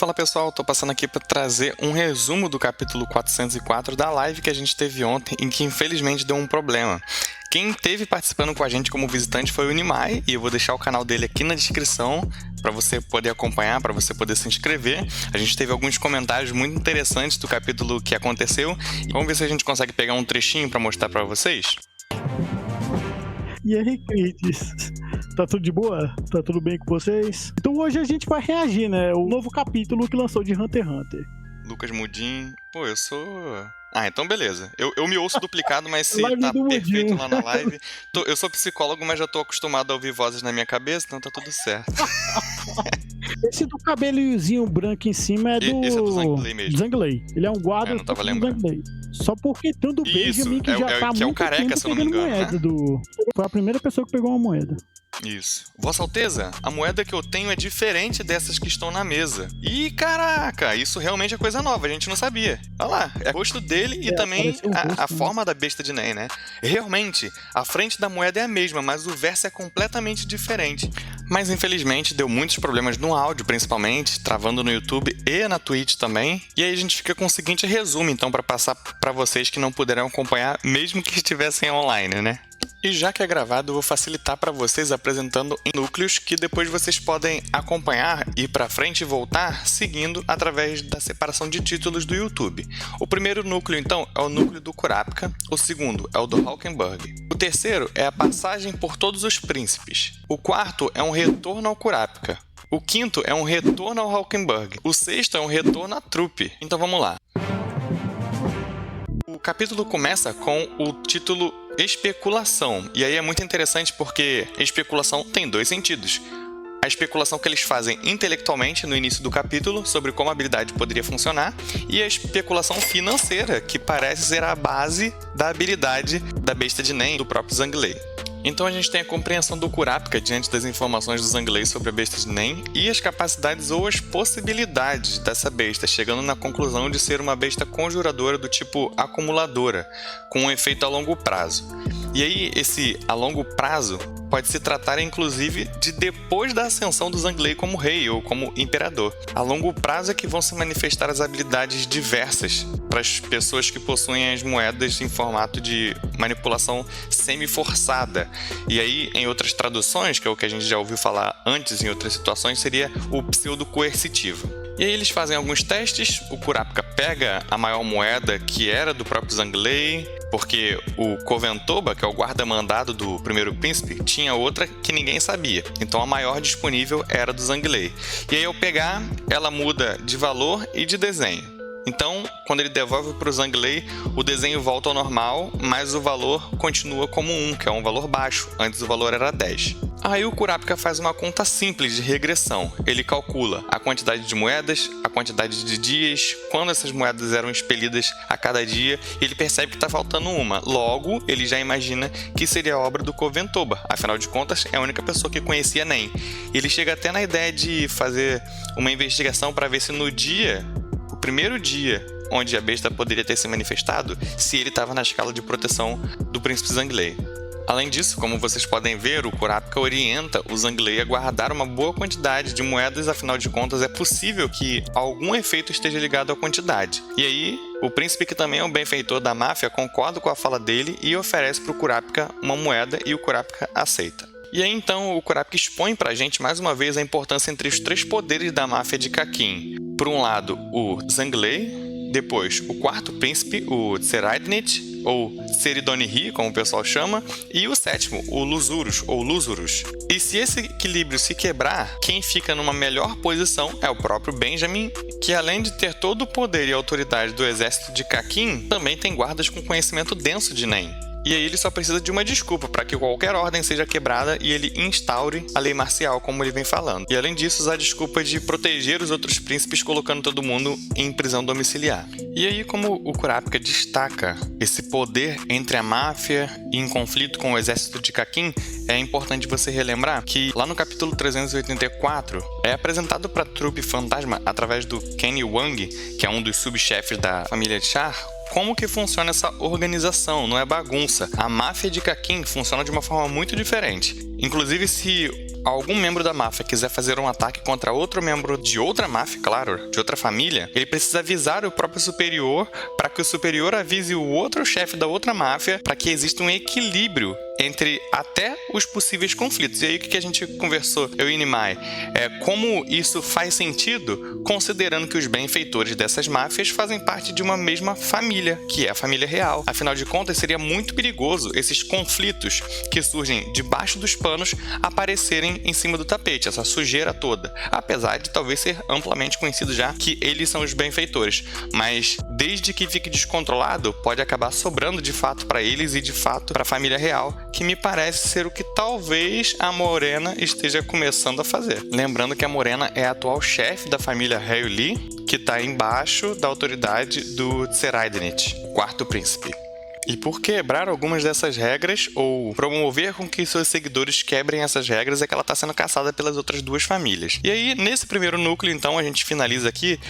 Fala pessoal, tô passando aqui para trazer um resumo do capítulo 404 da live que a gente teve ontem, em que infelizmente deu um problema. Quem esteve participando com a gente como visitante foi o Nimai, e eu vou deixar o canal dele aqui na descrição para você poder acompanhar, para você poder se inscrever. A gente teve alguns comentários muito interessantes do capítulo que aconteceu, e vamos ver se a gente consegue pegar um trechinho para mostrar para vocês. E aí, Crites? Tá tudo de boa? Tá tudo bem com vocês? Então hoje a gente vai reagir, né? O novo capítulo que lançou de Hunter x Hunter. Lucas Mudim. Pô, eu sou... Ah, então beleza. Eu me ouço duplicado, mas se Live tá do perfeito Mudinho. lá na live... Eu sou psicólogo, mas já tô acostumado a ouvir vozes na minha cabeça, então tá tudo certo. Esse do cabelinhozinho branco em cima é do... Esse é do Zangley mesmo. Zangley. Ele é um guarda não tava do lembrando. Zangley. Só porque tem o do Benjamin que já tá que é o muito careca, tempo se eu não me pegando engano, moeda né? do... Foi a primeira pessoa que pegou uma moeda. Isso. Vossa Alteza, a moeda que eu tenho é diferente dessas que estão na mesa. Ih, caraca, isso realmente é coisa nova, a gente não sabia. Olha lá, é o rosto dele e também apareceu o rosto, a né? forma da besta de Nen, né? Realmente, a frente da moeda é a mesma, mas o verso é completamente diferente. Mas infelizmente deu muitos problemas no áudio, principalmente, travando no YouTube e na Twitch também. E aí a gente fica com o seguinte resumo, então, para passar para vocês que não puderam acompanhar, mesmo que estivessem online, né? E já que é gravado, eu vou facilitar para vocês apresentando em núcleos que depois vocês podem acompanhar, ir para frente e voltar seguindo através da separação de títulos do YouTube. O primeiro núcleo, então, é o núcleo do Kurapika, o segundo é o do Hulkenberg. O terceiro é a passagem por todos os príncipes. O quarto é um retorno ao Kurapika. O quinto é um retorno ao Hulkenberg. O sexto é um retorno à trupe. Então vamos lá. O capítulo começa com o título Especulação, e aí é muito interessante porque especulação tem dois sentidos. A especulação que eles fazem intelectualmente no início do capítulo sobre como a habilidade poderia funcionar, e a especulação financeira, que parece ser a base da habilidade da besta de Nen do próprio Zangley. Então a gente tem a compreensão do Kurapika diante das informações do Zangley sobre a besta de Nen e as capacidades ou as possibilidades dessa besta, chegando na conclusão de ser uma besta conjuradora do tipo acumuladora, com um efeito a longo prazo. E aí, esse a longo prazo pode se tratar inclusive de depois da ascensão do Zangley como rei ou como imperador. A longo prazo é que vão se manifestar as habilidades diversas para as pessoas que possuem as moedas em formato de manipulação semi-forçada. E aí, em outras traduções, que é o que a gente já ouviu falar antes em outras situações, seria o pseudo-coercitivo. E aí eles fazem alguns testes, o Kurapika pega a maior moeda que era do próprio Zangley, porque o Coventoba, que é o guarda-mandado do primeiro príncipe, tinha outra que ninguém sabia. Então a maior disponível era do Zangley. E aí ao pegar, ela muda de valor e de desenho. Então, quando ele devolve para o Zangley, o desenho volta ao normal, mas o valor continua como 1, que é um valor baixo. Antes o valor era 10. Aí o Kurapika faz uma conta simples de regressão. Ele calcula a quantidade de moedas, a quantidade de dias, quando essas moedas eram expelidas a cada dia, e ele percebe que está faltando uma. Logo, ele já imagina que seria a obra do Coventoba. Afinal de contas, é a única pessoa que conhecia Nen. Ele chega até na ideia de fazer uma investigação para ver se no dia... O primeiro dia onde a besta poderia ter se manifestado, se ele estava na escala de proteção do príncipe Zangley. Além disso, como vocês podem ver, o Kurapika orienta o Zangley a guardar uma boa quantidade de moedas, afinal de contas é possível que algum efeito esteja ligado à quantidade. E aí, o príncipe, que também é um benfeitor da máfia, concorda com a fala dele e oferece para o Kurapika uma moeda, e o Kurapika aceita. E aí então o Kurapika expõe pra gente mais uma vez a importância entre os três poderes da máfia de Kakin. Por um lado, o Zangley, depois o quarto príncipe, o Tseradnit, ou Seridonihi, como o pessoal chama, e o sétimo, o Lusurus, ou Lusurus. E se esse equilíbrio se quebrar, quem fica numa melhor posição é o próprio Benjamin, que além de ter todo o poder e autoridade do exército de Kakin, também tem guardas com conhecimento denso de Nen. E aí ele só precisa de uma desculpa para que qualquer ordem seja quebrada e ele instaure a lei marcial, como ele vem falando. E além disso, usar a desculpa de proteger os outros príncipes, colocando todo mundo em prisão domiciliar. E aí, como o Kurapika destaca esse poder entre a máfia e em conflito com o exército de Kakin, é importante você relembrar que lá no capítulo 384 é apresentado para a trupe fantasma através do Kenny Wang, que é um dos subchefes da família de Char, como que funciona essa organização, não é bagunça. A máfia de Kakin funciona de uma forma muito diferente. Inclusive, se algum membro da máfia quiser fazer um ataque contra outro membro de outra máfia, claro, de outra família, ele precisa avisar o próprio superior para que o superior avise o outro chefe da outra máfia para que exista um equilíbrio entre até os possíveis conflitos. E aí o que a gente conversou, eu e Nimai, como isso faz sentido considerando que os benfeitores dessas máfias fazem parte de uma mesma família, que é a família real. Afinal de contas, seria muito perigoso esses conflitos que surgem debaixo dos panos aparecerem em cima do tapete, essa sujeira toda. Apesar de talvez ser amplamente conhecido já que eles são os benfeitores. Mas desde que fique descontrolado, pode acabar sobrando de fato para eles e de fato para a família real, que me parece ser o que talvez a Morena esteja começando a fazer. Lembrando que a Morena é a atual chefe da família Rayleigh, que está embaixo da autoridade do Tseraidenit, o quarto príncipe. E por quebrar algumas dessas regras, ou promover com que seus seguidores quebrem essas regras, é que ela está sendo caçada pelas outras duas famílias. E aí, nesse primeiro núcleo, então, a gente finaliza aqui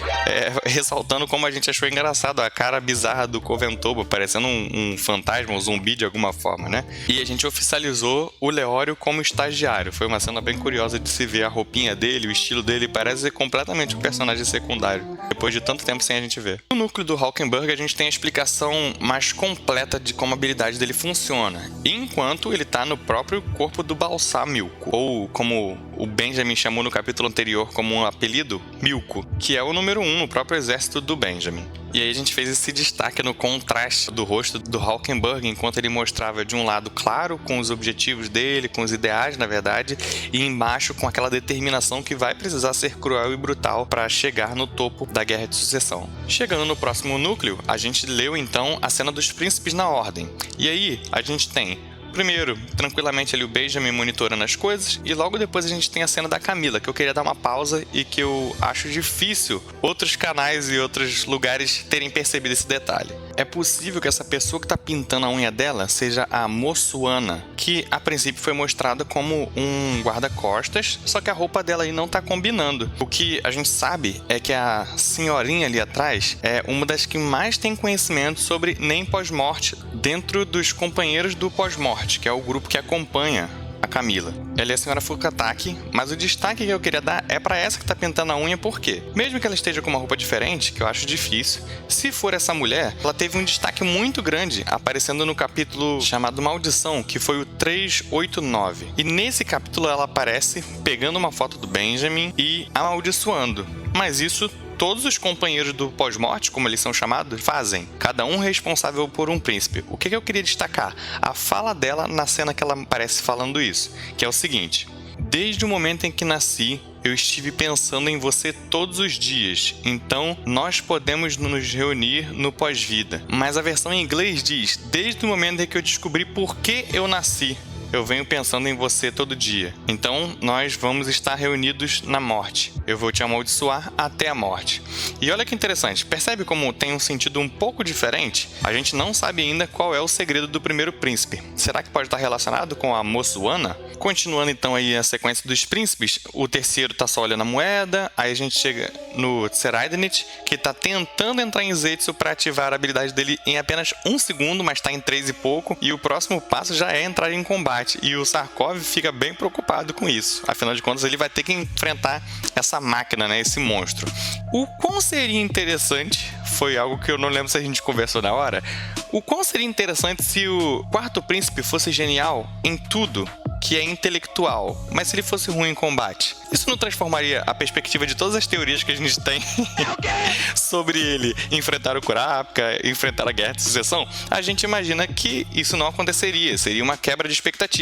ressaltando como a gente achou engraçado a cara bizarra do Coventobo, parecendo um fantasma, um zumbi de alguma forma, né? E a gente oficializou o Leório como estagiário. Foi uma cena bem curiosa de se ver a roupinha dele, o estilo dele, parece ser completamente um personagem secundário, depois de tanto tempo sem a gente ver. No núcleo do Hawkenberg, a gente tem a explicação mais completa de como a habilidade dele funciona, enquanto ele tá no próprio corpo do Balsam Milko, ou como o Benjamin chamou no capítulo anterior como um apelido, Milko, que é o número 1 no próprio exército do Benjamin. E aí a gente fez esse destaque no contraste do rosto do Hawkenberg, enquanto ele mostrava de um lado claro com os objetivos dele, com os ideais, na verdade, e embaixo com aquela determinação que vai precisar ser cruel e brutal para chegar no topo da Guerra de Sucessão. Chegando no próximo núcleo, a gente leu então a cena dos príncipes na ordem. E aí a gente tem primeiro, tranquilamente ali o Benjamin monitorando as coisas, e logo depois a gente tem a cena da Camila, que eu queria dar uma pausa e que eu acho difícil outros canais e outros lugares terem percebido esse detalhe. É possível que essa pessoa que está pintando a unha dela seja a Moçoana, que a princípio foi mostrada como um guarda-costas, só que a roupa dela aí não está combinando. O que a gente sabe é que a senhorinha ali atrás é uma das que mais tem conhecimento sobre nem pós-morte dentro dos companheiros do pós-morte, que é o grupo que acompanha a Camila. Ela é a senhora Fukataki, mas o destaque que eu queria dar é para essa que tá pintando a unha, porque mesmo que ela esteja com uma roupa diferente, que eu acho difícil, se for essa mulher, ela teve um destaque muito grande aparecendo no capítulo chamado Maldição, que foi o 389. E nesse capítulo ela aparece pegando uma foto do Benjamin e amaldiçoando. Mas isso todos os companheiros do pós-morte, como eles são chamados, fazem. Cada um responsável por um príncipe. O que eu queria destacar? A fala dela na cena que ela aparece falando isso, que é o seguinte: desde o momento em que nasci, eu estive pensando em você todos os dias, então nós podemos nos reunir no pós-vida. Mas a versão em inglês diz: desde o momento em que eu descobri por que eu nasci, eu venho pensando em você todo dia. Então, nós vamos estar reunidos na morte. Eu vou te amaldiçoar até a morte. E olha que interessante, percebe como tem um sentido um pouco diferente? A gente não sabe ainda qual é o segredo do primeiro príncipe. Será que pode estar relacionado com a Moçoana? Continuando então aí a sequência dos príncipes, o terceiro tá só olhando a moeda, aí a gente chega no Tseraidenit, que tá tentando entrar em Zetsu para ativar a habilidade dele em apenas 1 segundo, mas tá em 3 e pouco, e o próximo passo já é entrar em combate. E o Sarkov fica bem preocupado com isso. Afinal de contas, ele vai ter que enfrentar essa máquina, né? Esse monstro. O quão seria interessante, foi algo que eu não lembro se a gente conversou na hora, o quão seria interessante se o quarto príncipe fosse genial em tudo que é intelectual, mas se ele fosse ruim em combate? Isso não transformaria a perspectiva de todas as teorias que a gente tem sobre ele enfrentar o Kurapika, enfrentar a Guerra de Sucessão? A gente imagina que isso não aconteceria, seria uma quebra de expectativa.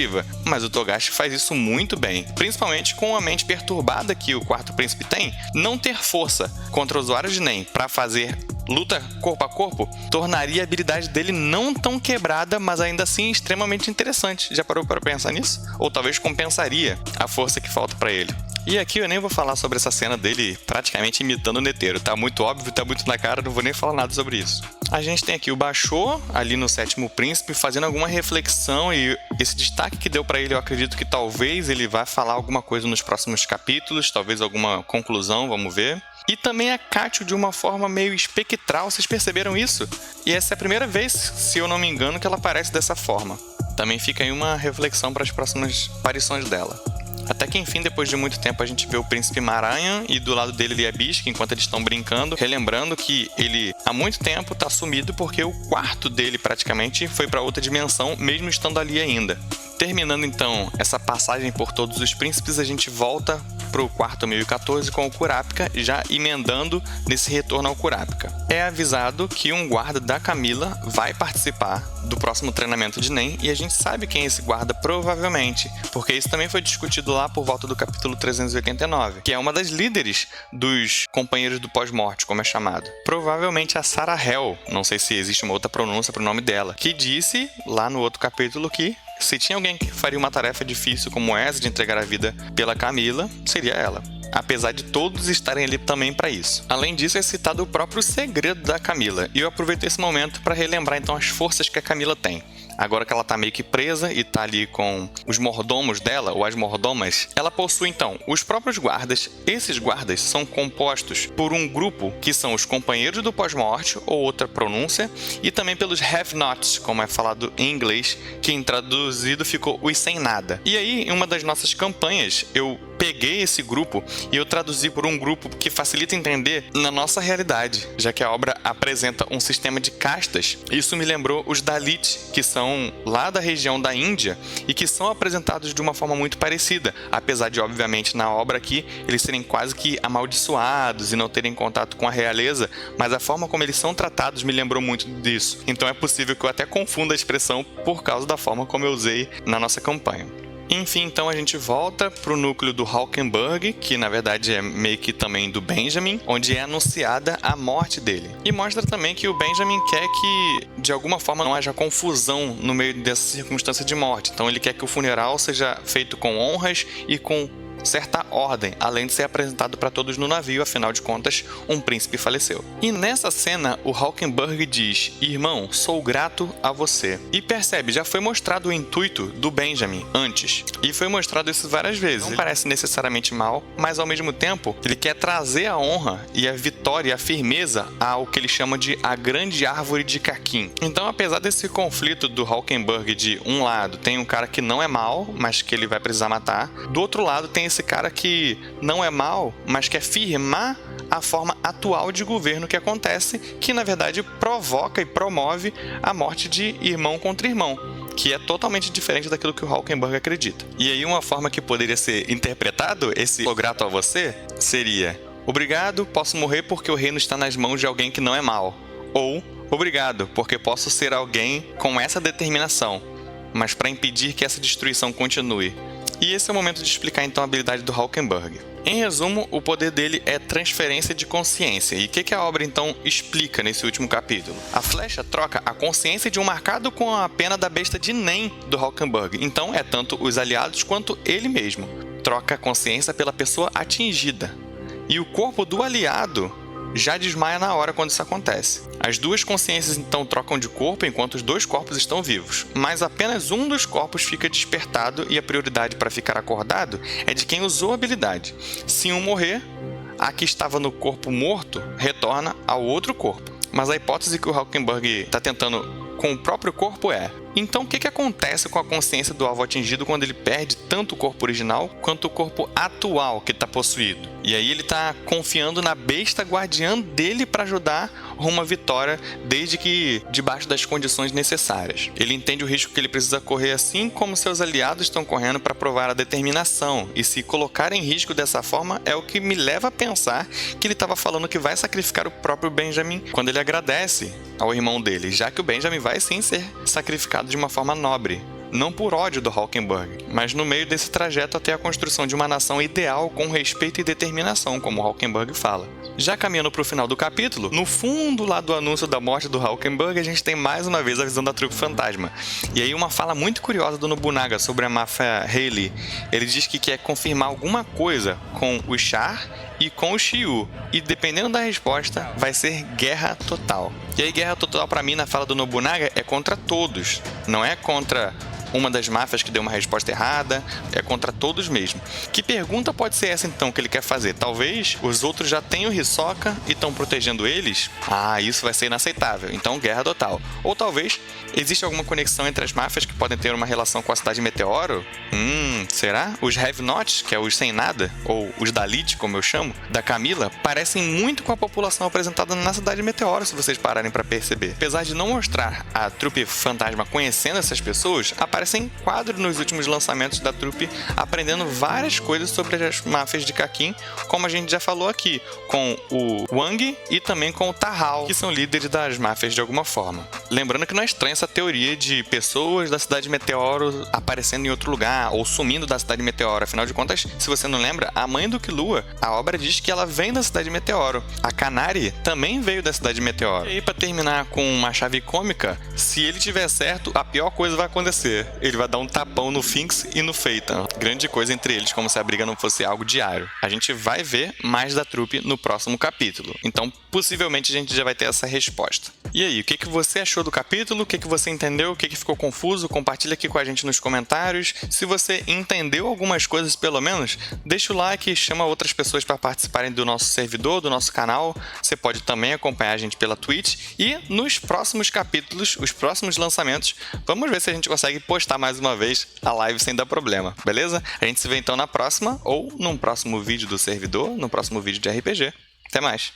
Mas o Togashi faz isso muito bem, principalmente com a mente perturbada que o quarto príncipe tem. Não ter força contra usuários de NEM para fazer luta corpo a corpo tornaria a habilidade dele não tão quebrada, mas ainda assim extremamente interessante. Já parou para pensar nisso? Ou talvez compensaria a força que falta para ele. E aqui eu nem vou falar sobre essa cena dele praticamente imitando o Netero. Tá muito óbvio, tá muito na cara, não vou nem falar nada sobre isso. A gente tem aqui o Basho, ali no sétimo príncipe, fazendo alguma reflexão, e esse destaque que deu pra ele, eu acredito que talvez ele vá falar alguma coisa nos próximos capítulos, talvez alguma conclusão, vamos ver. E também a Katio de uma forma meio espectral, vocês perceberam isso? E essa é a primeira vez, se eu não me engano, que ela aparece dessa forma. Também fica aí uma reflexão para as próximas aparições dela. Até que enfim, depois de muito tempo, a gente vê o príncipe Maranhão e do lado dele Liabisk, enquanto eles estão brincando, relembrando que ele há muito tempo tá sumido porque o quarto dele praticamente foi para outra dimensão, mesmo estando ali ainda. Terminando então essa passagem por todos os príncipes, a gente volta pro quarto 1014 com o Kurapika, já emendando nesse retorno ao Kurapika. É avisado que um guarda da Camila vai participar do próximo treinamento de Nen, e a gente sabe quem é esse guarda provavelmente, porque isso também foi discutido lá por volta do capítulo 389, que é uma das líderes dos companheiros do pós-morte, como é chamado. Provavelmente a Sarah Hell, não sei se existe uma outra pronúncia para o nome dela, que disse lá no outro capítulo que se tinha alguém que faria uma tarefa difícil como essa de entregar a vida pela Camila, seria ela. Apesar de todos estarem ali também para isso. Além disso, é citado o próprio segredo da Camila, e eu aproveitei esse momento para relembrar então as forças que a Camila tem. Agora que ela tá meio que presa e tá ali com os mordomos dela, ou as mordomas, ela possui então os próprios guardas. Esses guardas são compostos por um grupo que são os companheiros do pós-morte, ou outra pronúncia, e também pelos have-nots, como é falado em inglês, que em traduzido ficou os sem nada. E aí, em uma das nossas campanhas, eu peguei esse grupo e eu traduzi por um grupo que facilita entender na nossa realidade, já que a obra apresenta um sistema de castas. Isso me lembrou os Dalit, que são lá da região da Índia e que são apresentados de uma forma muito parecida, apesar de, obviamente, na obra aqui, eles serem quase que amaldiçoados e não terem contato com a realeza, mas a forma como eles são tratados me lembrou muito disso. Então é possível que eu até confunda a expressão por causa da forma como eu usei na nossa campanha. Enfim, então a gente volta para o núcleo do Hulkenberg, que na verdade é meio que também do Benjamin, onde é anunciada a morte dele. E mostra também que o Benjamin quer que, de alguma forma, não haja confusão no meio dessa circunstância de morte. Então ele quer que o funeral seja feito com honras e com certa ordem, além de ser apresentado para todos no navio, afinal de contas, um príncipe faleceu. E nessa cena, o Hulkenberg diz: "Irmão, sou grato a você." E percebe, já foi mostrado o intuito do Benjamin antes, e foi mostrado isso várias vezes. Não parece necessariamente mal, mas ao mesmo tempo, ele quer trazer a honra e a vitória e a firmeza ao que ele chama de a grande árvore de Kakin. Então, apesar desse conflito do Hulkenberg de um lado, tem um cara que não é mal, mas que ele vai precisar matar, do outro lado tem esse cara que não é mal, mas quer firmar a forma atual de governo que acontece, que na verdade provoca e promove a morte de irmão contra irmão, que é totalmente diferente daquilo que o Hulkenberg acredita. E aí uma forma que poderia ser interpretado esse "sou grato a você" seria: "Obrigado, posso morrer porque o reino está nas mãos de alguém que não é mal." Ou "Obrigado, porque posso ser alguém com essa determinação, mas para impedir que essa destruição continue." E esse é o momento de explicar então a habilidade do Hulkenberg. Em resumo, o poder dele é transferência de consciência. E o que a obra então explica nesse último capítulo? A flecha troca a consciência de um marcado com a pena da besta de Nen do Hulkenberg. Então é tanto os aliados quanto ele mesmo. Troca a consciência pela pessoa atingida. E o corpo do aliado já desmaia na hora quando isso acontece. As duas consciências então trocam de corpo enquanto os dois corpos estão vivos, mas apenas um dos corpos fica despertado e a prioridade para ficar acordado é de quem usou a habilidade. Se um morrer, a que estava no corpo morto retorna ao outro corpo. Mas a hipótese que o Hulkenberg está tentando com o próprio corpo é: então o que acontece com a consciência do alvo atingido quando ele perde tanto o corpo original quanto o corpo atual que está possuído? E aí ele está confiando na besta guardiã dele para ajudar rumo à vitória, desde que debaixo das condições necessárias. Ele entende o risco que ele precisa correr, assim como seus aliados estão correndo para provar a determinação, e se colocar em risco dessa forma é o que me leva a pensar que ele estava falando que vai sacrificar o próprio Benjamin quando ele agradece ao irmão dele, já que o Benjamin vai sim ser sacrificado de uma forma nobre, não por ódio do Hulkenberg, mas no meio desse trajeto até a construção de uma nação ideal com respeito e determinação, como o Hulkenberg fala. Já caminhando para o final do capítulo, no fundo lá do anúncio da morte do Hulkenberg, a gente tem mais uma vez a visão da trupe fantasma. E aí uma fala muito curiosa do Nobunaga sobre a máfia Rayleigh. Ele diz que quer confirmar alguma coisa com o Char e com o Shiryu, e dependendo da resposta, vai ser guerra total. E aí guerra total para mim na fala do Nobunaga é contra todos, não é contra uma das máfias que deu uma resposta errada, é contra todos mesmo. Que pergunta pode ser essa então que ele quer fazer? Talvez os outros já tenham Hisoka e estão protegendo eles? Ah, isso vai ser inaceitável, então guerra total. Ou talvez existe alguma conexão entre as máfias que podem ter uma relação com a cidade Meteoro? Será? Os Have-Nots, que é os sem nada, ou os Dalit, como eu chamo, da Camila, parecem muito com a população apresentada na cidade Meteoro, se vocês pararem para perceber. Apesar de não mostrar a trupe fantasma conhecendo essas pessoas, aparecem quadros nos últimos lançamentos da trupe aprendendo várias coisas sobre as máfias de Kakin, como a gente já falou aqui, com o Wang e também com o Tahal, que são líderes das máfias de alguma forma. Lembrando que não é estranha essa teoria de pessoas da cidade Meteoro aparecendo em outro lugar ou sumindo da cidade Meteoro. Afinal de contas, se você não lembra, a mãe do Killua, a obra diz que ela vem da cidade Meteoro. A Kanari também veio da cidade Meteoro. E aí, pra terminar com uma chave cômica, se ele tiver certo, a pior coisa vai acontecer. Ele vai dar um tapão no Finks e no Phaeton. Grande coisa entre eles, como se a briga não fosse algo diário. A gente vai ver mais da trupe no próximo capítulo. Então, possivelmente, a gente já vai ter essa resposta. E aí, o que você achou do capítulo? O que você entendeu? O que ficou confuso? Compartilha aqui com a gente nos comentários. Se você entendeu algumas coisas, pelo menos, deixa o like e chama outras pessoas para participarem do nosso servidor, do nosso canal. Você pode também acompanhar a gente pela Twitch. E nos próximos capítulos, os próximos lançamentos, vamos ver se a gente consegue postar mais uma vez a live sem dar problema, beleza? A gente se vê então na próxima, ou num próximo vídeo do servidor, no próximo vídeo de RPG. Até mais!